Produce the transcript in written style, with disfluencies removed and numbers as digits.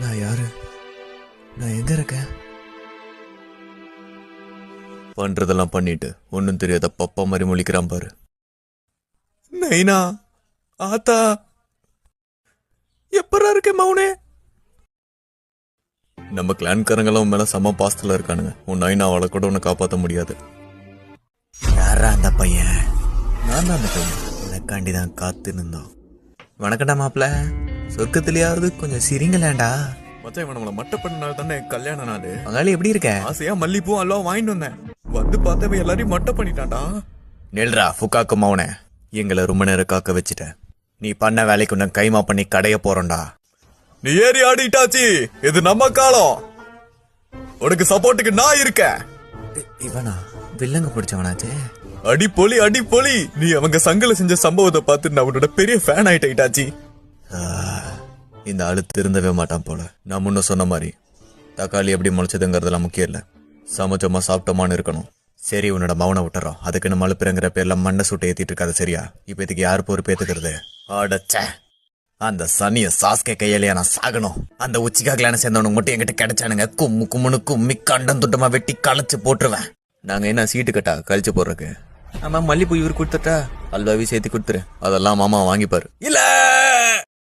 நான் யாரு? நான் எங்க இருக்கேன்? பண்றதெல்லாம் பண்ணிட்டு ஒன்னும் தெரியாத பப்பா மாதிரி முழிக்கிறான் பாரு. நைனா, ஆத்தா, எப்பரா இருக்க மௌனே? நம்ம கிளான்காரங்களும் மேல சம பாஸ்தல இருக்கானுங்க. உன் நைனா அவளை கூட உன்னை காப்பாற்ற முடியாது. யாரா அந்த பையன்? நான் தான் அந்த பையன். எனக்காண்டிதான் காத்து நின்றோம். வணக்கண்டா மாப்பிள்ள. சொர்க்கத்திலேயாவது கொஞ்சம் சிரிங்கலேண்டா. மச்சான், இவன் நம்மள மட்ட பண்ணனால தானே கல்யாண நாள். பங்காளி எப்படி இருக்க? ஆசையா மல்லிப்பூ எல்லாம் வாங்கிட்டு வந்தேன். வந்து பார்த்தவன் எல்லாரையும் மட்ட பண்ணிட்டான்டா. நெல்ரா ஃபுக்காக்கு மௌனே, எங்களை ரொம்ப நேரம் காக்க வச்சுட்ட. நீ பண்ண வேலைக்கு உன்னை கைமா பண்ணி கடைய போறோம்டா. நீ ஏறி ஆடிட்டாச்சி, இது நம்ம காலம். உனக்கு சப்போர்ட்டுக்கு நான் இருக்கேன். இவனா வில்லங்க பிடிச்சவனாச்சே. அடி பொலி அடி பொலி. நீ அவங்க சங்கல செஞ்ச சம்பவத்தை பார்த்து நான் உன்னோட பெரிய ஃபேன் ஆயிட்டாச்சி. இந்த ஆளு திருந்தவே மாட்டான் போல. நான் முன்ன சொன்ன மாதிரி தக்காளி எப்படி முளைச்சதுங்கிறதுலாம் முக்கியம் இல்ல, சமைச்சோமா சாப்பிட்டோமான்னு இருக்கணும். சரி, உன்னோட மௌனை விட்டுறோம். அதுக்குன்னு மழுப்புறங்கிற பேர்ல மண்ணை சுட்டு ஏத்திட்டு இருக்காது, சரியா? இப்ப இதுக்கு யாரு பொறுப்பேத்துக்கிறது? அடச்சே, அந்த சனிய சாஸ்கே கையிலேயே நான் சாகணும். அந்த உச்சிக்காகலான சேர்ந்தவனுக்கு மட்டும் என்கிட்ட கிடைச்சானுங்க, கும்மு கும்முன்னு கும்மி கண்டம் துட்டமா வெட்டி களைச்சு போட்டுருவேன். நாங்க என்ன சீட்டு கட்டா கழிச்சு போடுறதுக்கு? ஆமா, மல்லிப்பூ இவர் கொடுத்துட்டா அல்வாவி சேர்த்து கொடுத்துரு. அதெல்லாம் மாமா வாங்கிப்பாரு. இல்ல